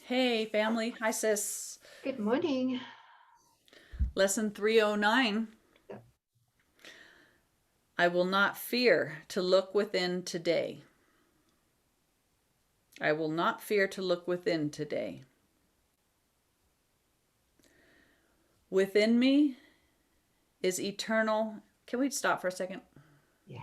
Hey, family. Hi, sis. Good morning. Lesson 309. I will not fear to look within today. I will not fear to look within today. Within me is eternal. Can we stop for a second? Yeah.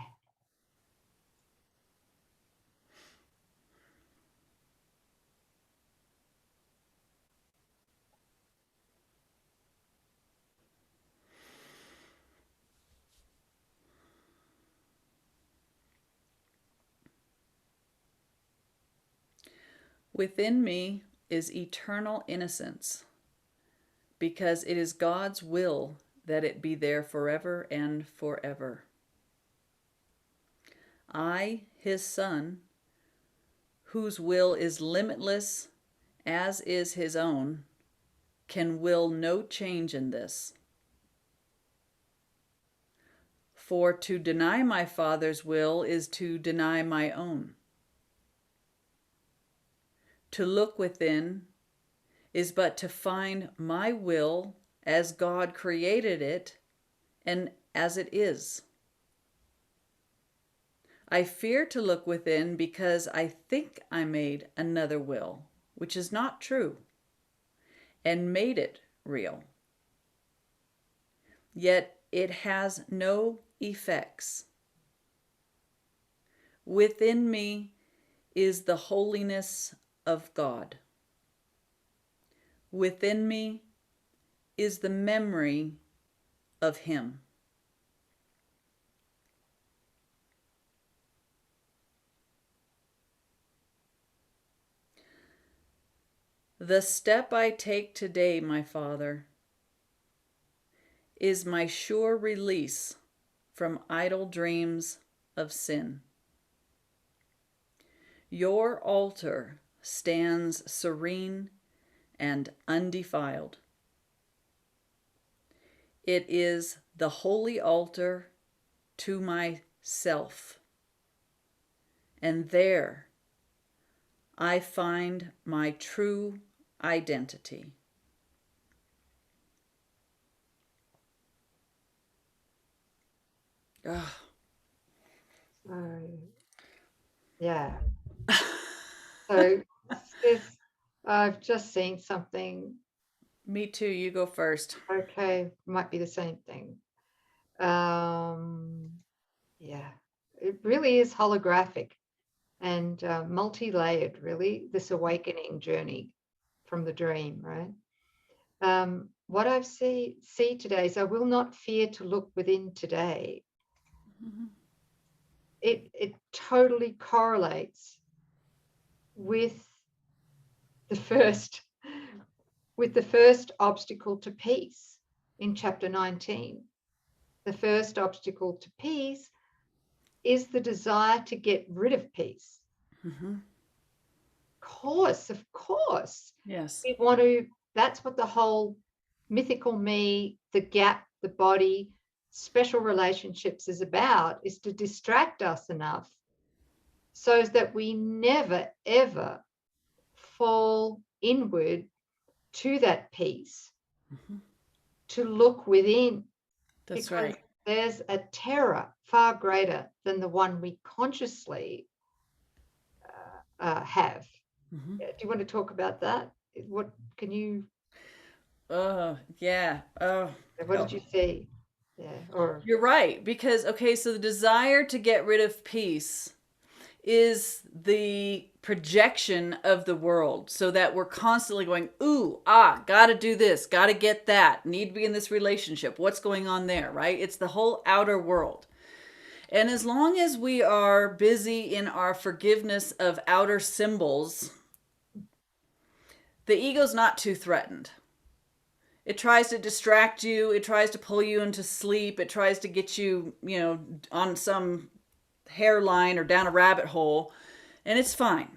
Within me is eternal innocence, because it is God's will that it be there forever and forever. I, his son, whose will is limitless as is his own, can will no change in this. For to deny my Father's will is to deny my own. To look within is but to find my will as God created it and as it is. I fear to look within because I think I made another will, which is not true, and made it real. Yet it has no effects. Within me is the holiness of God. Within me is the memory of Him. The step I take today, my Father, is my sure release from idle dreams of sin. Your altar stands serene and undefiled. It is the holy altar to myself, and there I find my true identity. Ugh. So, yeah. So, sis, I've just seen something. Me too, you go first. Okay, might be the same thing. Um, yeah, it really is holographic and multi-layered, really, this awakening journey from the dream, right? What I've see today is I will not fear to look within today. Mhm. It totally correlates with the first with the first obstacle to peace in chapter 19. The first obstacle to peace is the desire to get rid of peace. Mm-hmm. Of course. Yes. We want to, that's what the whole mythical me, the gap, the body, special relationships is about, is to distract us enough so that we never, ever fall inward to that peace, Mm-hmm. to look within, That's because right. there's a terror far greater than the one we consciously have. Mm-hmm. Do you want to talk about that? What can you, Oh, yeah. Oh, what did you see? Yeah, or you're right. Because, okay, so the desire to get rid of peace is the projection of the world, so that we're constantly going, ooh, gotta do this, gotta get that, need to be in this relationship. What's going on there, right? It's the whole outer world. And as long as we are busy in our forgiveness of outer symbols, the ego's not too threatened. It tries to distract you, it tries to pull you into sleep, it tries to get you, on some hairline or down a rabbit hole, and it's fine.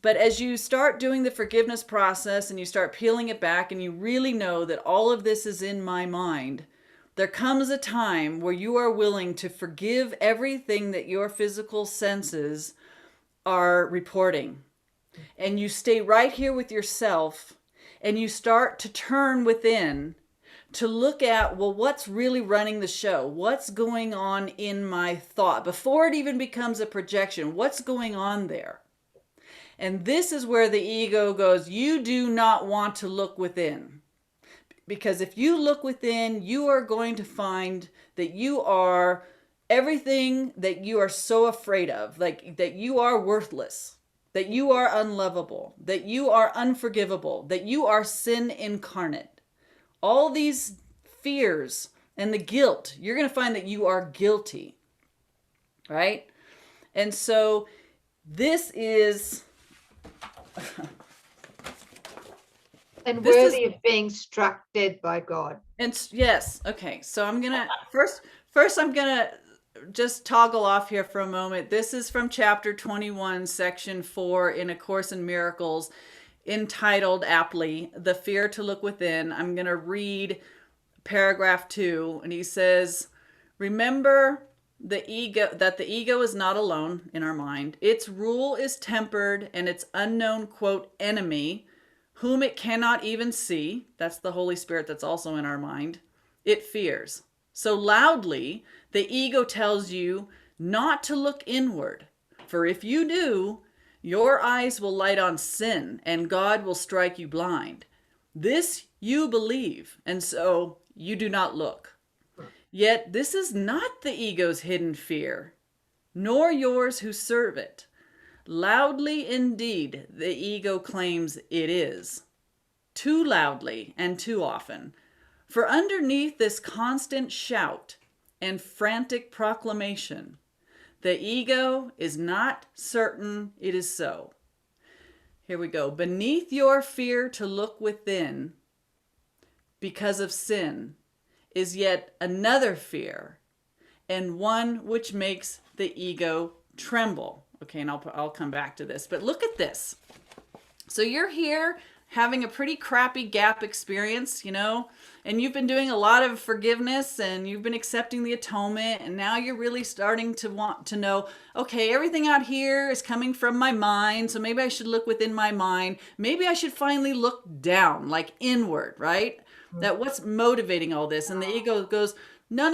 But as you start doing the forgiveness process and you start peeling it back and you really know that all of this is in my mind, there comes a time where you are willing to forgive everything that your physical senses are reporting. And you stay right here with yourself, and you start to turn within to look at, well, what's really running the show? What's going on in my thought before it even becomes a projection? What's going on there? And this is where the ego goes, you do not want to look within. Because if you look within, you are going to find that you are everything that you are so afraid of, like that you are worthless, that you are unlovable, that you are unforgivable, that you are sin incarnate. All these fears and the guilt, you're going to find that you are guilty, right? And so this is... and worthy of being struck dead by God. And yes, okay. So I'm going to... First I'm going to just toggle off here for a moment. This is from chapter 21, section 4 in A Course in Miracles, entitled aptly, The Fear to Look Within. I'm going to read paragraph 2, and he says, remember that the ego is not alone in our mind. Its rule is tempered, and its unknown, quote, enemy, whom it cannot even see, that's the Holy Spirit that's also in our mind, it fears. So loudly, the ego tells you not to look inward, for if you do, your eyes will light on sin, and God will strike you blind. This you believe, and so you do not look. Yet this is not the ego's hidden fear, nor yours who serve it. Loudly indeed, the ego claims it is. Too loudly and too often. For underneath this constant shout and frantic proclamation, the ego is not certain it is so. Here we go. Beneath your fear to look within because of sin is yet another fear, and one which makes the ego tremble. Okay, and I'll come back to this. But look at this. So you're here having a pretty crappy gap experience, and you've been doing a lot of forgiveness, and you've been accepting the atonement, and now you're really starting to want to know, okay, everything out here is coming from my mind, so maybe I should look within my mind. Maybe I should finally look down, like inward, right? That what's motivating all this? And the ego goes, no,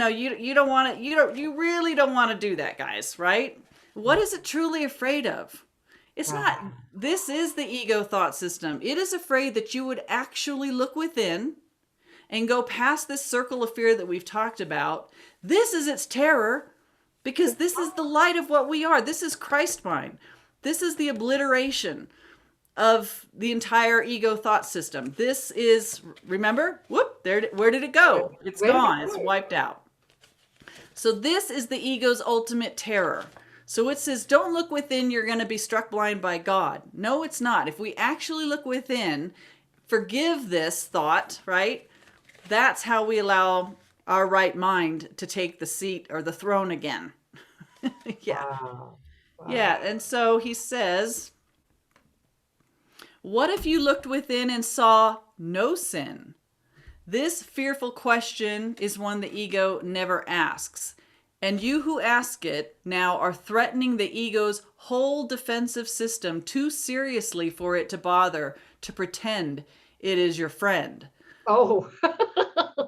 you don't want to, you really don't want to do that, guys, right? What is it truly afraid of? It's not, this is the ego thought system. It is afraid that you would actually look within and go past this circle of fear that we've talked about. This is its terror, because this is the light of what we are. This is Christ mind. This is the obliteration of the entire ego thought system. This is, remember, whoop, there, where did it go? It's gone, it's wiped out. So this is the ego's ultimate terror. So it says, don't look within, you're going to be struck blind by God. No, it's not. If we actually look within, forgive this thought, right? That's how we allow our right mind to take the seat or the throne again. Yeah. Wow. Yeah. And so he says, what if you looked within and saw no sin? This fearful question is one the ego never asks. And you who ask it now are threatening the ego's whole defensive system too seriously for it to bother to pretend it is your friend. Oh.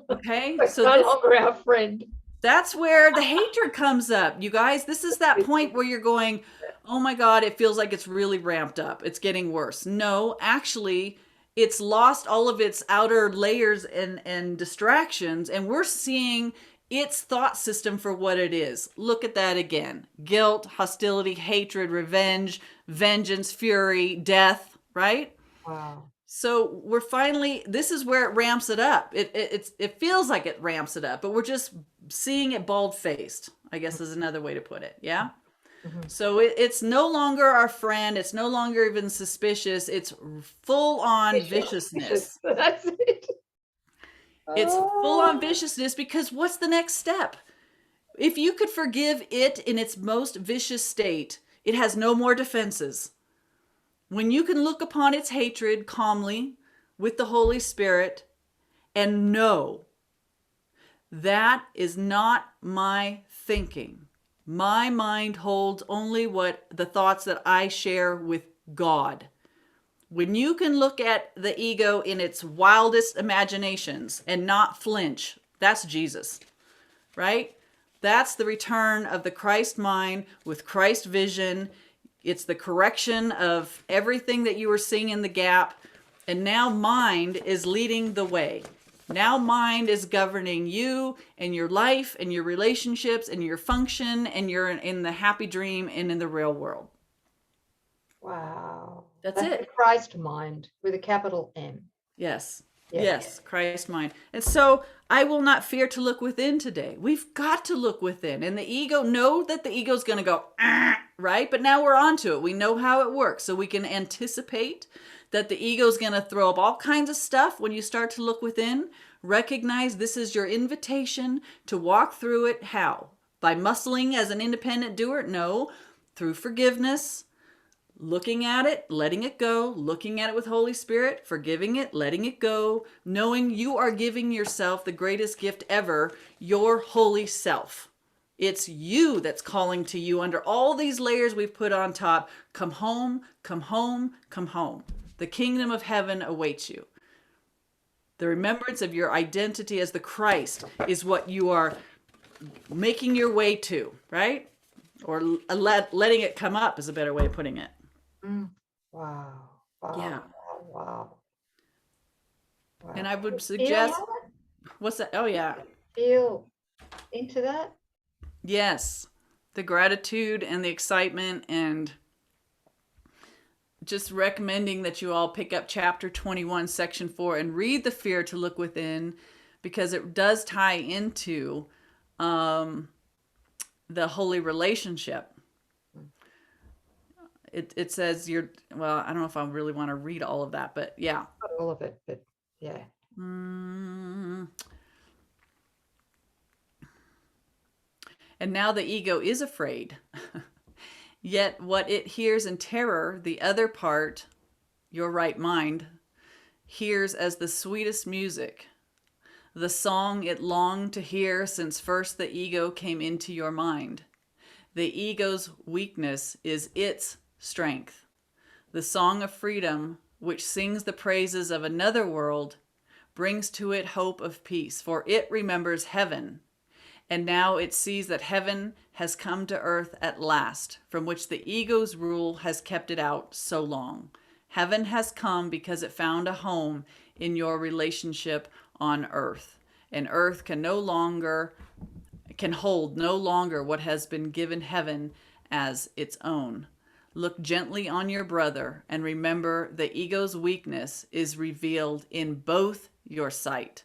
Okay? So no longer our friend. That's where the hatred comes up, you guys. This is that point where you're going, oh my God, it feels like it's really ramped up. It's getting worse. No, actually, it's lost all of its outer layers and distractions, and we're seeing its thought system for what it is. Look at that again. Guilt, hostility, hatred, revenge, vengeance, fury, death, right? Wow. So we're finally, this is where it ramps it up. It feels like it ramps it up, but we're just seeing it bald-faced, I guess is another way to put it. Yeah? Mm-hmm. So it's no longer our friend. It's no longer even suspicious. It's full-on viciousness. That's it. It's full-on viciousness, because what's the next step? If you could forgive it in its most vicious state, it has no more defenses. When you can look upon its hatred calmly with the Holy Spirit and know that is not my thinking. My mind holds only what the thoughts that I share with God. When you can look at the ego in its wildest imaginations and not flinch, that's Jesus, right? That's the return of the Christ mind with Christ vision. It's the correction of everything that you were seeing in the gap. And now mind is leading the way. Now mind is governing you and your life and your relationships and your function, and you're in the happy dream and in the real world. Wow. That's it. The Christ mind with a capital M. Yes. Yeah. Yes, Christ mind. And so I will not fear to look within today. We've got to look within. And the ego, know that the ego is going to go, right? But now we're on to it. We know how it works. So we can anticipate that the ego is going to throw up all kinds of stuff when you start to look within. Recognize this is your invitation to walk through it. How? By muscling as an independent doer? No. Through forgiveness, looking at it, letting it go, looking at it with Holy Spirit, forgiving it, letting it go, knowing you are giving yourself the greatest gift ever, your holy self. It's you that's calling to you under all these layers we've put on top. Come home, come home, come home. The kingdom of heaven awaits you. The remembrance of your identity as the Christ is what you are making your way to, right? Or letting it come up is a better way of putting it. Wow. Wow. Yeah. Wow. Wow. And I would suggest, what's that? Oh, yeah. Feel into that? Yes. The gratitude and the excitement, and just recommending that you all pick up chapter 21, section 4, and read the fear to look within, because it does tie into the holy relationship. It says well, I don't know if I really want to read all of that, but yeah. Not all of it, but yeah. And now the ego is afraid. Yet what it hears in terror, the other part, your right mind, hears as the sweetest music, the song it longed to hear since first the ego came into your mind. The ego's weakness is its strength. The song of freedom, which sings the praises of another world, brings to it hope of peace, for it remembers heaven. And now it sees that heaven has come to earth at last, from which the ego's rule has kept it out so long. Heaven has come because it found a home in your relationship on earth. And earth can hold no longer what has been given heaven as its own. Look gently on your brother and remember the ego's weakness is revealed in both your sight.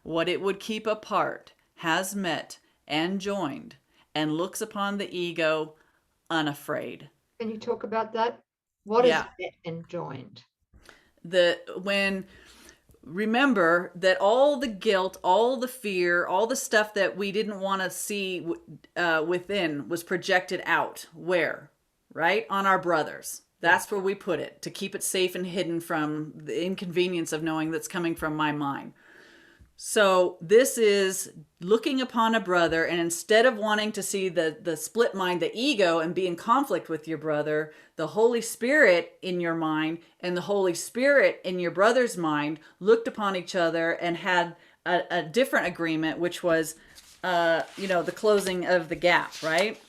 What it would keep apart has met and joined, and looks upon the ego unafraid. Can you talk about that? What is met and joined? Remember that all the guilt, all the fear, all the stuff that we didn't want to see within was projected out. Where? Right? On our brothers. That's where we put it, to keep it safe and hidden from the inconvenience of knowing that's coming from my mind. So this is looking upon a brother, and instead of wanting to see the split mind, the ego, and be in conflict with your brother, the Holy Spirit in your mind and the Holy Spirit in your brother's mind looked upon each other and had a different agreement, which was, the closing of the gap, right?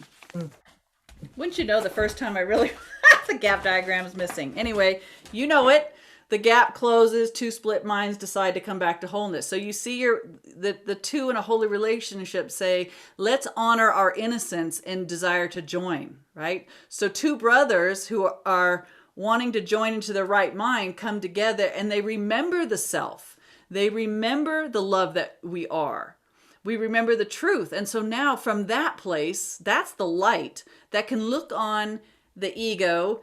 Wouldn't you know, the first time I really, the gap diagram is missing. Anyway, you know it. The gap closes, two split minds decide to come back to wholeness. So you see the two in a holy relationship say, let's honor our innocence and desire to join, right? So two brothers who are wanting to join into the right mind come together, and they remember the self. They remember the love that we are. We remember the truth. And so now from that place, that's the light that can look on the ego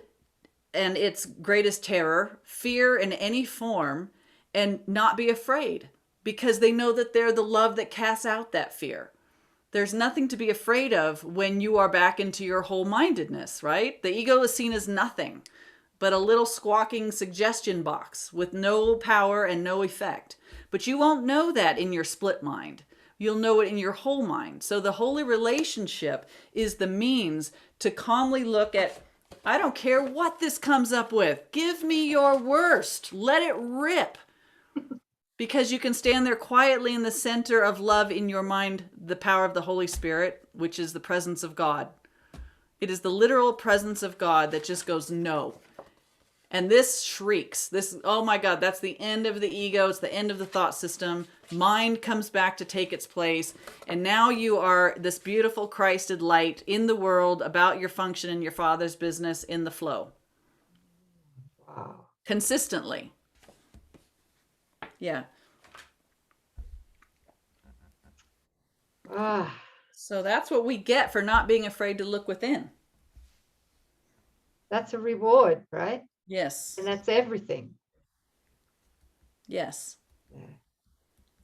and its greatest terror, fear in any form, and not be afraid, because they know that they're the love that casts out that fear. There's nothing to be afraid of when you are back into your whole-mindedness, right? The ego is seen as nothing but a little squawking suggestion box with no power and no effect. But you won't know that in your split mind. you'll know it in your whole mind. So the holy relationship is the means to calmly look at, I don't care what this comes up with. Give me your worst. Let it rip. Because you can stand there quietly in the center of love in your mind, the power of the Holy Spirit, which is the presence of God. It is the literal presence of God that just goes, no. And this shrieks. This, oh my God, that's the end of the ego. It's the end of the thought system. Mind comes back to take its place. And now you are this beautiful Christed light in the world, about your function in your Father's business, in the flow. Wow. Consistently. Yeah. Ah, So that's what we get for not being afraid to look within. that's a reward, right? Yes. And that's everything. Yes. Yeah.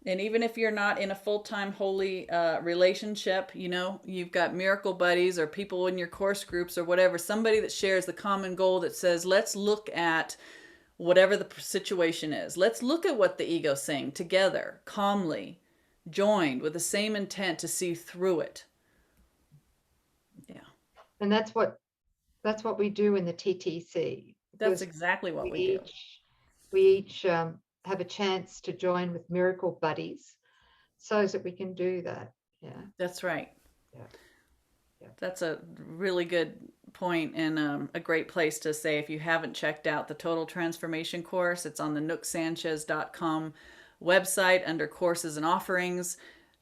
And even if you're not in a full-time holy relationship, you know, you've got miracle buddies or people in your course groups or whatever, somebody that shares the common goal that says, let's look at whatever the situation is. Let's look at what the ego's saying together, calmly, joined with the same intent to see through it. Yeah. And that's what we do in the TTC. That's exactly what we do. We each have a chance to join with miracle buddies so that we can do that. Yeah. That's right. Yeah. Yeah. That's a really good point and a great place to say, if you haven't checked out the Total Transformation course, it's on the nouksanchez.com website under courses and offerings.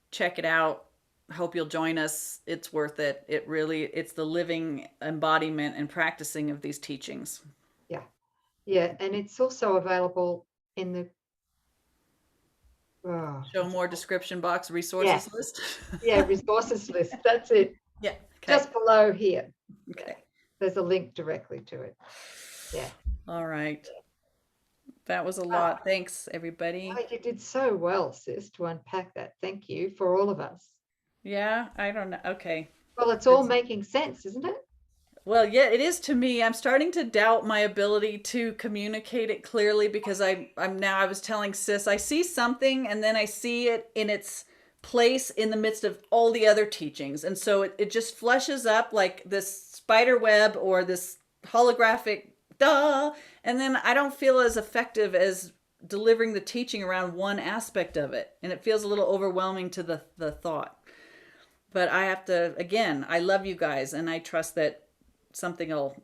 Check it out. Hope you'll join us. It's worth it. It's the living embodiment and practicing of these teachings. Yeah. Yeah. And it's also available in the show more description box resources list. Yeah, resources list. That's it. Yeah. Okay. Just below here. Okay. Yeah. There's a link directly to it. Yeah. All right. That was a lot. Thanks, everybody. Oh, you did so well, sis, to unpack that. Thank you for all of us. Yeah, I don't know. Okay. Well, it's all making sense, isn't it? Well, yeah, it is to me. I'm starting to doubt my ability to communicate it clearly because I was telling sis, I see something and then I see it in its place in the midst of all the other teachings. And so it just fleshes up like this spider web or this holographic and then I don't feel as effective as delivering the teaching around one aspect of it. And it feels a little overwhelming to the thought. But I have to, again, I love you guys and I trust that something will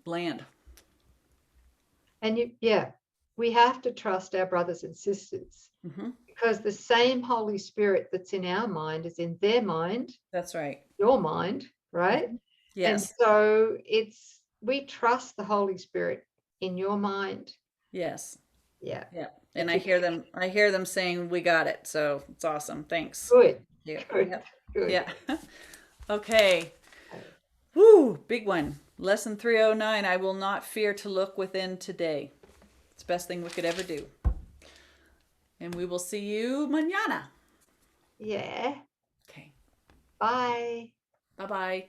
land. And we have to trust our brothers and sisters because the same Holy Spirit that's in our mind is in their mind. That's right. Your mind, right? Yes. And so we trust the Holy Spirit in your mind. Yes. Yeah. Yeah. And I hear them saying, we got it. So it's awesome. Thanks. Good. Yeah. Good. Good. Yeah. Okay. Woo, big one. Lesson 309, I will not fear to look within today. It's the best thing we could ever do. And we will see you mañana. Yeah. Okay. Bye. Bye-bye.